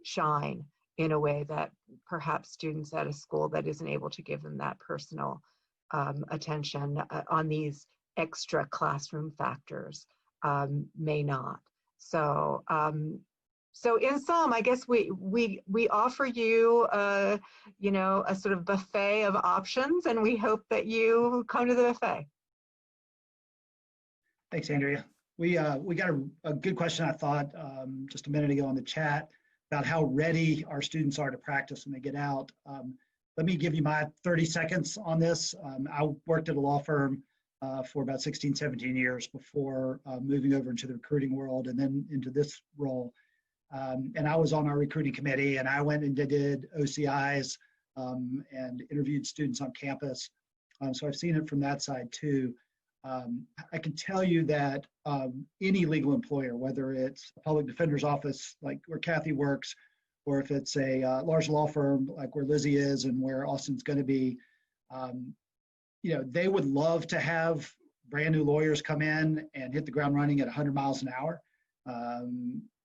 shine in a way that perhaps students at a school that isn't able to give them that personal attention on these extra classroom factors may not. So, so in sum, I guess we offer you, you know, a sort of buffet of options, and we hope that you come to the buffet. Thanks, Andrea. We got a good question, I thought, just a minute ago in the chat about how ready our students are to practice when they get out. Let me give you my 30 seconds on this. I worked at a law firm for about 16, 17 years before moving over into the recruiting world and then into this role. And I was on our recruiting committee, and I went and did OCIs and interviewed students on campus. So I've seen it from that side too. I can tell you that any legal employer, whether it's a public defender's office like where Kathy works, or if it's a large law firm like where Lizzie is and where Austin's going to be, you know, they would love to have brand new lawyers come in and hit the ground running at 100 miles an hour.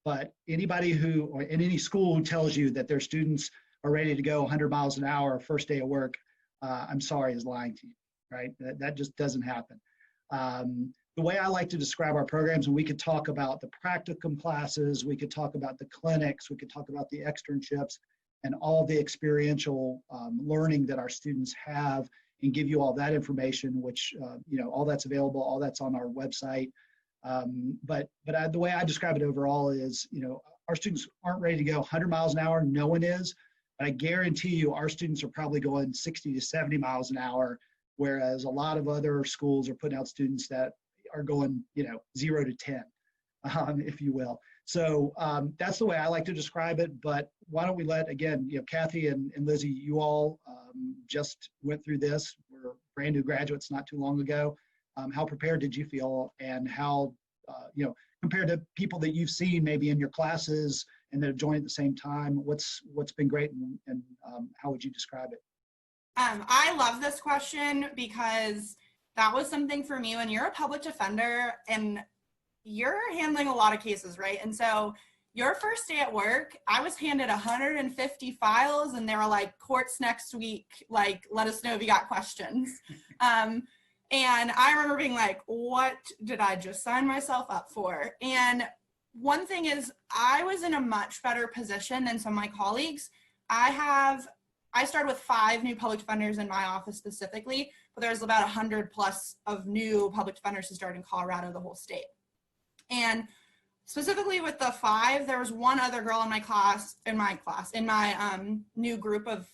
But anybody who, or in any school who tells you that their students are ready to go 100 miles an hour first day of work, I'm sorry, is lying to you, right? That just doesn't happen. The way I like to describe our programs, and we could talk about the practicum classes, we could talk about the clinics, we could talk about the externships, and all the experiential learning that our students have, and give you all that information, which, you know, all that's available, all that's on our website. But the way I describe it overall is, you know, our students aren't ready to go 100 miles an hour. No one is. But I guarantee you our students are probably going 60 to 70 miles an hour, whereas a lot of other schools are putting out students that are going, you know, 0 to 10, if you will. So that's the way I like to describe it. But why don't we let, again, you know, Kathy and Lizzie, you all just went through this. We're brand new graduates not too long ago. How prepared did you feel, and how, you know, compared to people that you've seen maybe in your classes and that have joined at the same time, what's been great, and how would you describe it? I love this question because that was something for me when you're a public defender and you're handling a lot of cases, right? And so your first day at work, I was handed 150 files and they were like, courts next week, like, let us know if you got questions. And I remember being like, what did I just sign myself up for? And one thing is, I was in a much better position than some of my colleagues. I started with 5 new public defenders in my office specifically, but there's about 100 plus of new public defenders who started in Colorado, the whole state. And specifically with the 5, there was one other girl in my new group of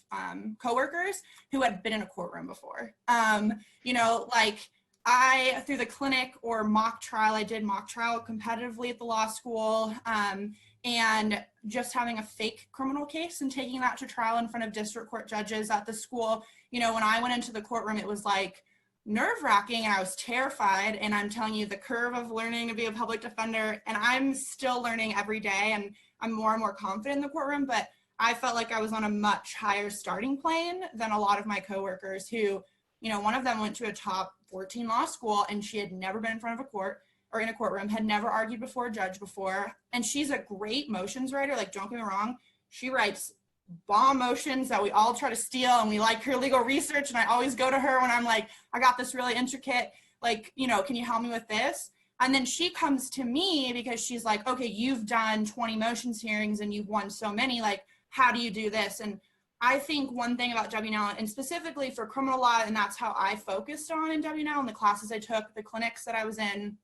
coworkers who had been in a courtroom before. You know, like through the clinic or mock trial, I did mock trial competitively at the law school, and just having a fake criminal case and taking that to trial in front of district court judges at the school. You know, when I went into the courtroom, it was like nerve-wracking and I was terrified. And I'm telling you, the curve of learning to be a public defender, and I'm still learning every day, and I'm more and more confident in the courtroom, but I felt like I was on a much higher starting plane than a lot of my coworkers who, you know, one of them went to a top 14 law school and she had never been in front of a court or in a courtroom, had never argued before a judge before. And she's a great motions writer. Like, don't get me wrong, she writes bomb motions that we all try to steal, and we like her legal research, and I always go to her when I'm like, I got this really intricate, like, you know, can you help me with this? And then she comes to me because she's like, okay, you've done 20 motions hearings and you've won so many, like, how do you do this? And I think one thing about W&L, and specifically for criminal law, and that's how I focused on in W&L, and the classes I took, the clinics that I was in,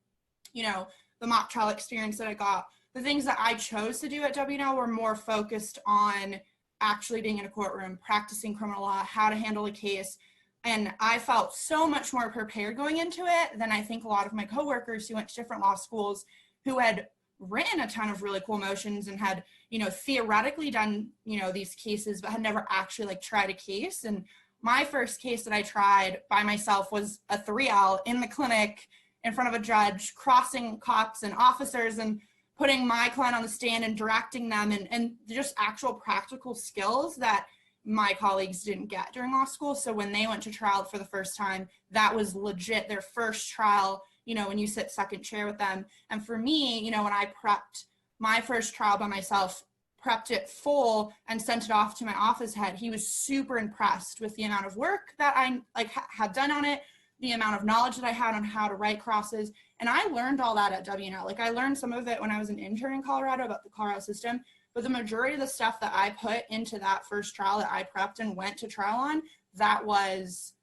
you know, the mock trial experience that I got, the things that I chose to do at W&L were more focused on actually being in a courtroom, practicing criminal law, how to handle a case. And I felt so much more prepared going into it than I think a lot of my coworkers who went to different law schools who had written a ton of really cool motions and had, you know, theoretically done, you know, these cases, but had never actually like tried a case. And my first case that I tried by myself was a 3L in the clinic in front of a judge, crossing cops and officers and putting my client on the stand and directing them, and just actual practical skills that my colleagues didn't get during law school. So when they went to trial for the first time, that was legit their first trial, you know, when you sit second chair with them. And for me, you know, when I prepped my first trial by myself, prepped it full and sent it off to my office head, he was super impressed with the amount of work that I like had done on it, the amount of knowledge that I had on how to write crosses. And I learned all that at W&L. Like I learned some of it when I was an intern in Colorado about the Colorado system, but the majority of the stuff that I put into that first trial that I prepped and went to trial on, that was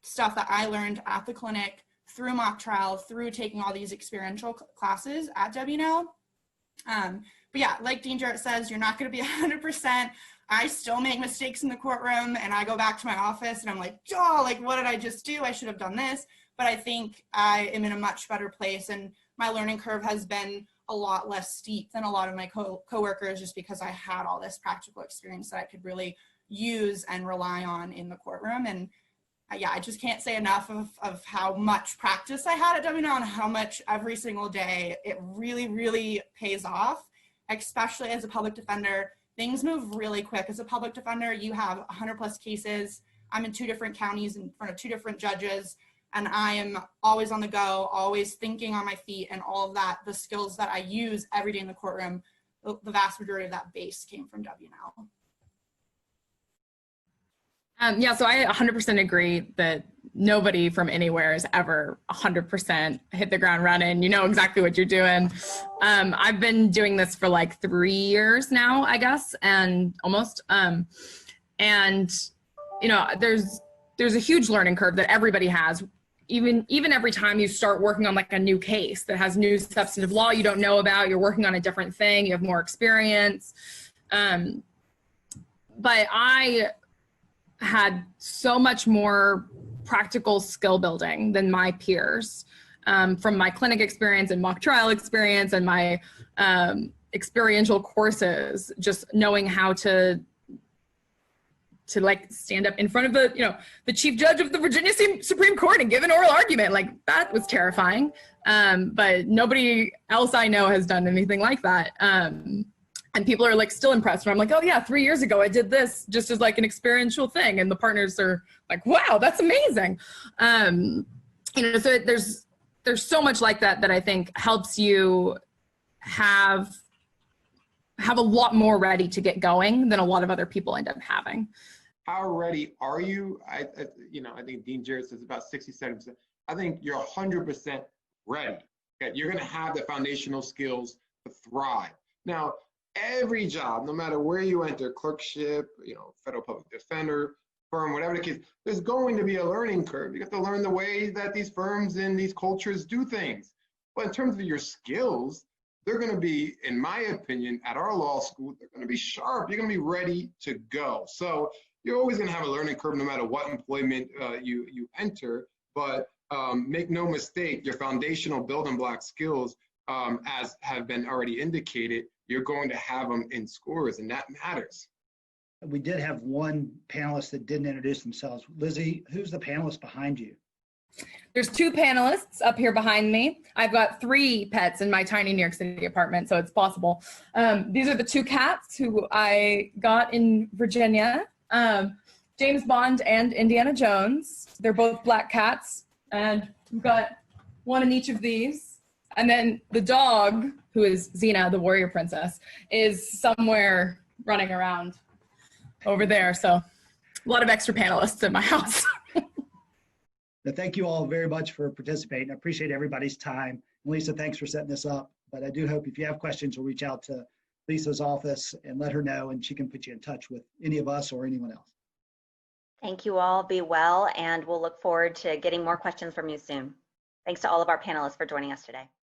stuff that I learned at the clinic through mock trial, through taking all these experiential classes at W&L. But yeah, like Dean Jarrett says, you're not going to be 100%. I still make mistakes in the courtroom, and I go back to my office and I'm like, oh, like, what did I just do? I should have done this. But I think I am in a much better place, and my learning curve has been a lot less steep than a lot of my coworkers, just because I had all this practical experience that I could really use and rely on in the courtroom. And yeah, I just can't say enough of how much practice I had at W&L and how much every single day it really, really pays off, especially as a public defender. Things move really quick. As a public defender, you have 100+ cases. I'm in 2 different counties in front of 2 different judges, and I am always on the go, always thinking on my feet, and all of that, the skills that I use every day in the courtroom, the vast majority of that base came from W&L. Yeah, so I 100% agree that nobody from anywhere is ever 100% hit the ground running. You know exactly what you're doing. I've been doing this for like 3 years now, I guess, and almost. And you know, there's a huge learning curve that everybody has. Even every time you start working on like a new case that has new substantive law you don't know about, you're working on a different thing, you have more experience. But I had so much more practical skill building than my peers, from my clinic experience and mock trial experience and my experiential courses, just knowing how to like stand up in front of the chief judge of the Virginia Supreme Court and give an oral argument. Like that was terrifying. But nobody else I know has done anything like that. And people are like still impressed. And I'm like, oh yeah, 3 years ago I did this just as like an experiential thing. And the partners are like, wow, that's amazing. You know, so there's so much like that I think helps you have a lot more ready to get going than a lot of other people end up having. How ready are you? I think Dean Jarrett says about 67%. I think you're 100% ready. Okay? You're going to have the foundational skills to thrive. Now, every job, no matter where you enter, clerkship, federal public defender, firm, whatever the case, there's going to be a learning curve. You have to learn the way that these firms and these cultures do things. But in terms of your skills, they're going to be, in my opinion, at our law school, they're going to be sharp. You're going to be ready to go. So you're always going to have a learning curve no matter what employment you enter. But make no mistake, your foundational building block skills, as have been already indicated, you're going to have them in scores, and that matters. We did have one panelist that didn't introduce themselves. Lizzie, who's the panelist behind you? There's 2 panelists up here behind me. I've got 3 pets in my tiny New York City apartment, so it's possible. These are the 2 cats who I got in Virginia, James Bond and Indiana Jones. They're both black cats, and we've got one in each of these. And then the dog, who is Xena, the warrior princess, is somewhere running around. over there. So a lot of extra panelists in my house. But thank you all very much for participating. I appreciate everybody's time. And Lisa, thanks for setting this up. But I do hope if you have questions, you'll reach out to Lisa's office and let her know, and she can put you in touch with any of us or anyone else. Thank you all. Be well, and we'll look forward to getting more questions from you soon. Thanks to all of our panelists for joining us today.